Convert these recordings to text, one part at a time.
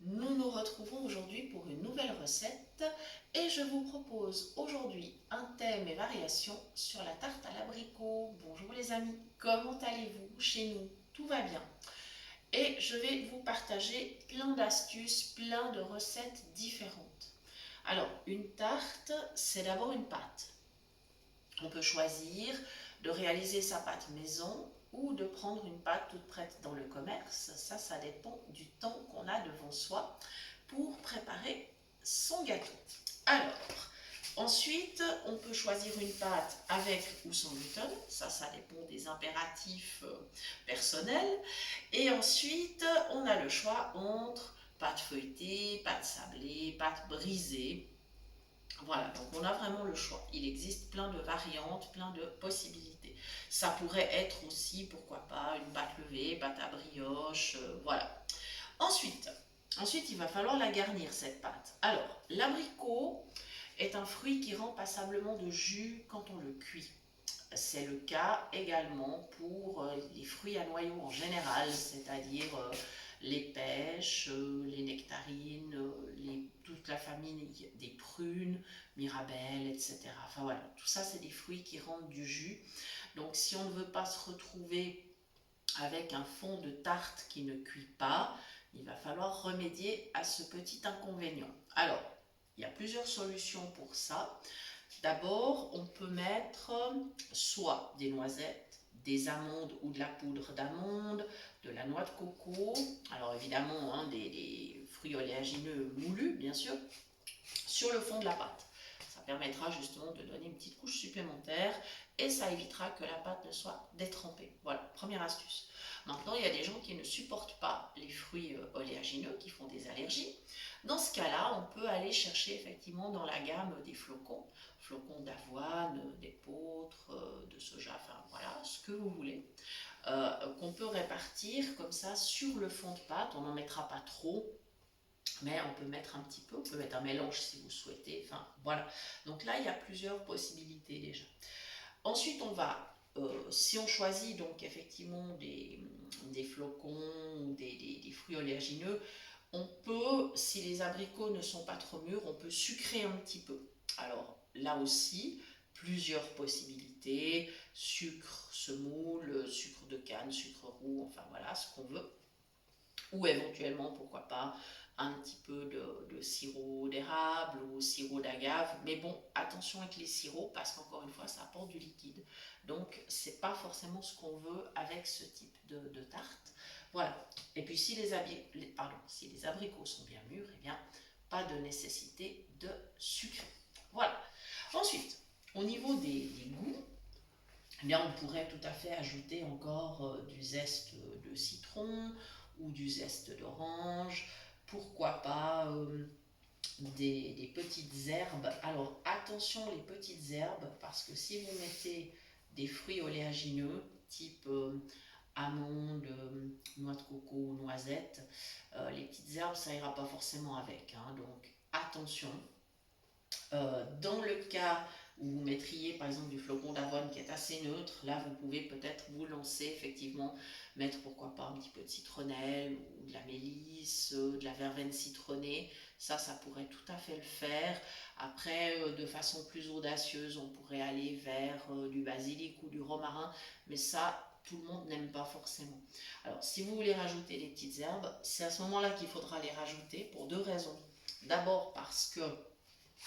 Nous nous retrouvons aujourd'hui pour une nouvelle recette et je vous propose aujourd'hui un thème et variation sur la tarte à l'abricot. Bonjour les amis, comment allez-vous? Chez nous, tout va bien. Et je vais vous partager plein d'astuces, plein de recettes différentes. Alors, une tarte, c'est d'abord une pâte. On peut choisir de réaliser sa pâte maison ou de prendre une pâte toute prête dans le commerce. Ça dépend du temps qu'on a devant soi pour préparer son gâteau. Alors, ensuite, on peut choisir une pâte avec ou sans gluten. Ça dépend des impératifs personnels. Et ensuite, on a le choix entre pâte feuilletée, pâte sablée, pâte brisée. Voilà, donc on a vraiment le choix. Il existe plein de variantes, plein de possibilités. Ça pourrait être aussi, pourquoi pas, une pâte levée, pâte à brioche, voilà. Ensuite, il va falloir la garnir, cette pâte. Alors, l'abricot est un fruit qui rend passablement de jus quand on le cuit. C'est le cas également pour les fruits à noyaux en général, c'est-à-dire les pêches, les nectarines, toute la famille des prunes, mirabelles, etc. Enfin voilà, tout ça c'est des fruits qui rendent du jus. Donc si on ne veut pas se retrouver avec un fond de tarte qui ne cuit pas, il va falloir remédier à ce petit inconvénient. Alors, il y a plusieurs solutions pour ça. D'abord, on peut mettre soit des noisettes, des amandes ou de la poudre d'amande, de la noix de coco, alors évidemment des fruits oléagineux moulus bien sûr, sur le fond de la pâte. Ça permettra justement de donner une petite couche supplémentaire et ça évitera que la pâte ne soit détrempée. Voilà, première astuce. Maintenant, il y a des gens qui ne supportent pas les fruits oléagineux, qui font des allergies. Dans ce cas-là, on peut aller chercher effectivement dans la gamme des flocons, flocons d'avoine, d'épeautre, de soja, enfin voilà, ce que vous voulez, qu'on peut répartir comme ça sur le fond de pâte. On n'en mettra pas trop, mais on peut mettre un petit peu, on peut mettre un mélange si vous souhaitez, enfin voilà. Donc là, il y a plusieurs possibilités déjà. Ensuite, on va, si on choisit donc effectivement des flocons ou des fruits oléagineux, on peut, si les abricots ne sont pas trop mûrs, on peut sucrer un petit peu. Alors là aussi, plusieurs possibilités, sucre semoule, sucre de canne, sucre roux, enfin voilà, ce qu'on veut. Ou éventuellement, pourquoi pas, un petit peu de sirop d'érable ou sirop d'agave. Mais bon, attention avec les sirops parce qu'encore une fois, ça apporte du liquide. Donc, c'est pas forcément ce qu'on veut avec ce type de tarte. Voilà. Et puis, si si les abricots sont bien mûrs, eh bien, pas de nécessité de sucre. Voilà. Ensuite, au niveau des goûts, eh bien, on pourrait tout à fait ajouter encore du zeste de citron ou du zeste d'orange. Pourquoi pas des petites herbes. Alors attention les petites herbes parce que si vous mettez des fruits oléagineux type amandes, noix de coco, noisettes, les petites herbes ça ira pas forcément avec. Hein, donc attention. Dans le cas où vous mettriez par exemple du flocon d'avoine qui est assez neutre, là vous pouvez peut-être vous lancer effectivement, mettre pourquoi pas un petit peu de citronnelle ou de la mélisse, de la verveine citronnée, ça pourrait tout à fait le faire. Après, de façon plus audacieuse, on pourrait aller vers du basilic ou du romarin, mais ça, tout le monde n'aime pas forcément. Alors, si vous voulez rajouter des petites herbes, c'est à ce moment-là qu'il faudra les rajouter pour deux raisons. D'abord parce que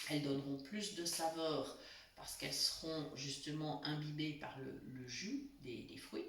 elles donneront plus de saveur parce qu'elles seront justement imbibées par le jus des fruits.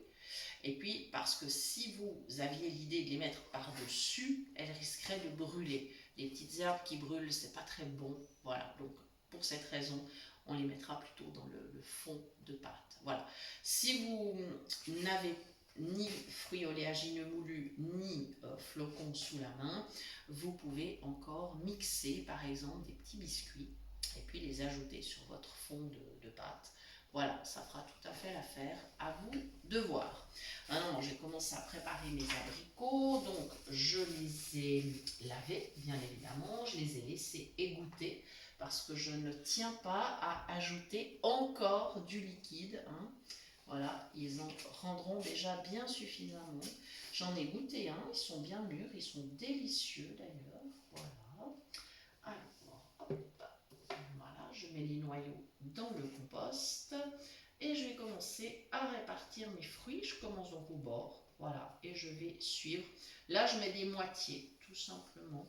Et puis parce que si vous aviez l'idée de les mettre par-dessus, elles risqueraient de brûler. Les petites herbes qui brûlent, c'est pas très bon. Voilà, donc pour cette raison, on les mettra plutôt dans le fond de pâte. Voilà. Si vous n'avez ni fruits oléagineux moulus, ni flocons sous la main, vous pouvez encore mixer par exemple des petits biscuits et puis les ajouter sur votre fond de pâte. Voilà, ça fera tout à fait l'affaire. À vous de voir. Maintenant, j'ai commencé à préparer mes abricots, donc je les ai lavés, bien évidemment. Je les ai laissés égoutter parce que je ne tiens pas à ajouter encore du liquide. Hein. Voilà, ils en rendront déjà bien suffisamment. J'en ai goûté un, ils sont bien mûrs, ils sont délicieux d'ailleurs. dans le compost. Et je vais commencer à répartir mes fruits. Je commence donc au bord, voilà, et je vais suivre. Là, je mets des moitiés, tout simplement.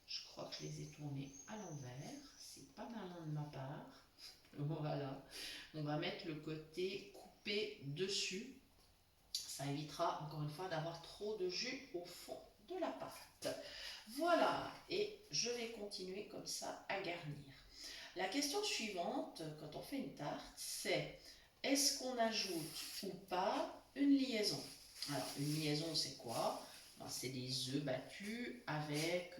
Je crois que je les ai tournés à l'envers. C'est pas malin de ma part. Voilà. On va mettre le côté coupé dessus. Ça évitera, encore une fois, d'avoir trop de jus au fond de la pâte. Voilà, et je vais continuer comme ça à garnir. La question suivante, quand on fait une tarte, c'est est-ce qu'on ajoute ou pas une liaison? Alors, une liaison, c'est quoi? Ben, c'est des œufs battus avec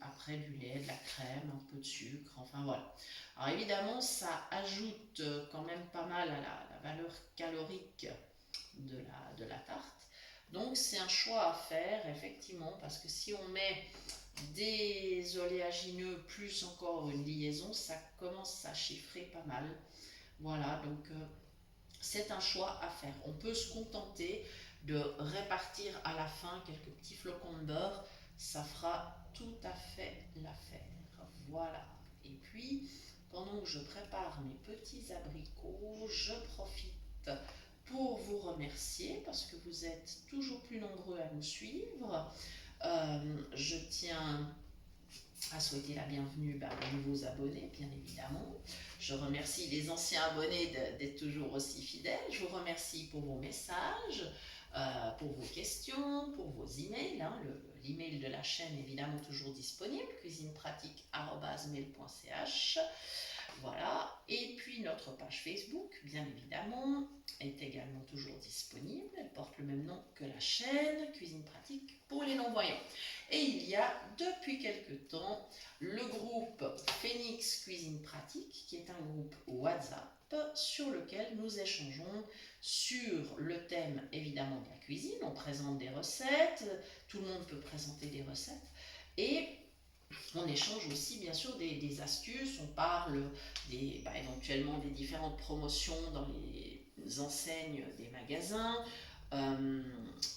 après du lait, de la crème, un peu de sucre, enfin voilà. Alors évidemment, ça ajoute quand même pas mal à la valeur calorique de la tarte. Donc c'est un choix à faire, effectivement, parce que si on met des oléagineux plus encore une liaison, ça commence à chiffrer pas mal. Voilà, donc c'est un choix à faire. On peut se contenter de répartir à la fin quelques petits flocons de beurre, ça fera tout à fait l'affaire. Voilà. Et puis, pendant que je prépare mes petits abricots, je profite pour vous remercier parce que vous êtes toujours plus nombreux à nous suivre. Je tiens à souhaiter la bienvenue aux nouveaux abonnés, bien évidemment. Je remercie les anciens abonnés d'être toujours aussi fidèles. Je vous remercie pour vos messages, pour vos questions, pour vos emails. L'email de la chaîne évidemment toujours disponible, cuisinepratique@mail.ch. Voilà, et puis notre page Facebook, bien évidemment, est également toujours disponible. Elle porte le même nom que la chaîne, Cuisine Pratique pour les non-voyants. Et il y a depuis quelque temps le groupe Phoenix Cuisine Pratique, qui est un groupe WhatsApp sur lequel nous échangeons sur le thème évidemment de la cuisine. On présente des recettes, tout le monde peut présenter des recettes, et on échange aussi bien sûr des astuces, on parle éventuellement des différentes promotions dans les enseignes des magasins.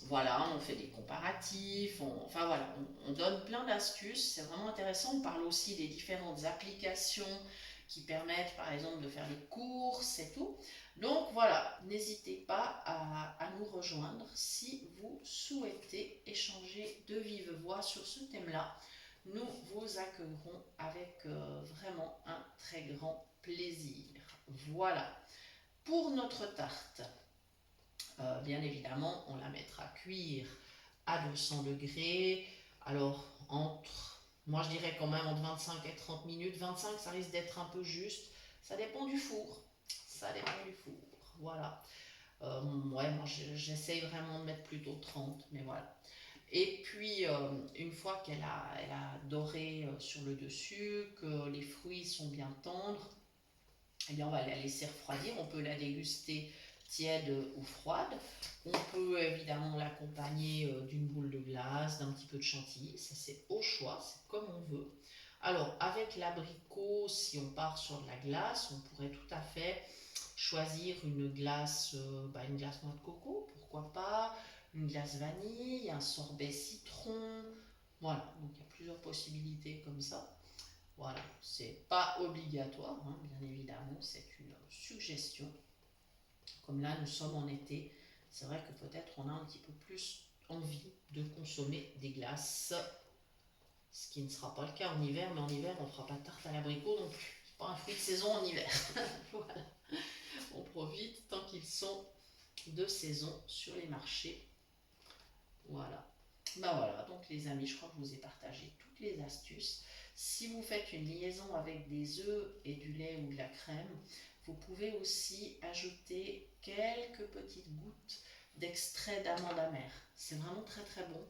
Voilà, on fait des comparatifs, on donne plein d'astuces, c'est vraiment intéressant. On parle aussi des différentes applications qui permettent par exemple de faire les courses et tout. Donc voilà, n'hésitez pas à nous rejoindre si vous souhaitez échanger de vive voix sur ce thème-là. Nous vous accueillerons avec vraiment un très grand plaisir. Voilà, pour notre tarte, bien évidemment, on la mettra cuire à 200 degrés. Alors, moi je dirais quand même entre 25 et 30 minutes. 25, ça risque d'être un peu juste. Ça dépend du four. Ça dépend du four. Voilà. Moi j'essaye vraiment de mettre plutôt 30, mais voilà. Et puis, une fois qu'elle a doré sur le dessus, que les fruits sont bien tendres, eh bien, on va la laisser refroidir. On peut la déguster tiède ou froide. On peut évidemment l'accompagner d'une boule de glace, d'un petit peu de chantilly. Ça, c'est au choix, c'est comme on veut. Alors, avec l'abricot, si on part sur de la glace, on pourrait tout à fait choisir une glace noix de coco, pourquoi pas, une glace vanille, un sorbet citron. Voilà, donc il y a plusieurs possibilités comme ça. Voilà, c'est pas obligatoire, hein, bien évidemment, c'est une suggestion. Comme là, nous sommes en été, c'est vrai que peut-être on a un petit peu plus envie de consommer des glaces, ce qui ne sera pas le cas en hiver, mais en hiver, on ne fera pas de tarte à l'abricot non plus. C'est pas un fruit de saison en hiver. Voilà. On profite tant qu'ils sont de saison sur les marchés. Voilà. Voilà, donc les amis, je crois que je vous ai partagé toutes les astuces. Si vous faites une liaison avec des œufs et du lait ou de la crème, vous pouvez aussi ajouter quelques petites gouttes d'extrait d'amande amère. C'est vraiment très très bon.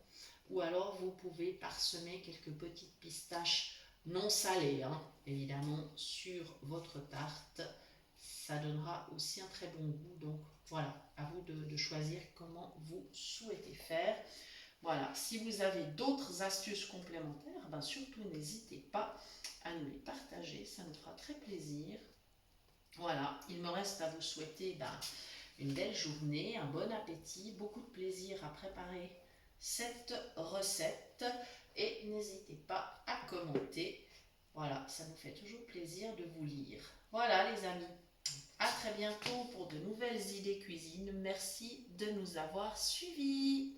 Ou alors vous pouvez parsemer quelques petites pistaches non salées, hein, évidemment, sur votre tarte. Ça donnera aussi un très bon goût. Donc voilà, à vous de choisir comment vous souhaitez faire. Voilà, si vous avez d'autres astuces complémentaires, surtout n'hésitez pas à nous les partager, ça nous fera très plaisir. Voilà, il me reste à vous souhaiter une belle journée, un bon appétit, beaucoup de plaisir à préparer cette recette et n'hésitez pas à commenter. Voilà, ça nous fait toujours plaisir de vous lire. Voilà les amis. très bientôt pour de nouvelles idées cuisine. Merci de nous avoir suivis.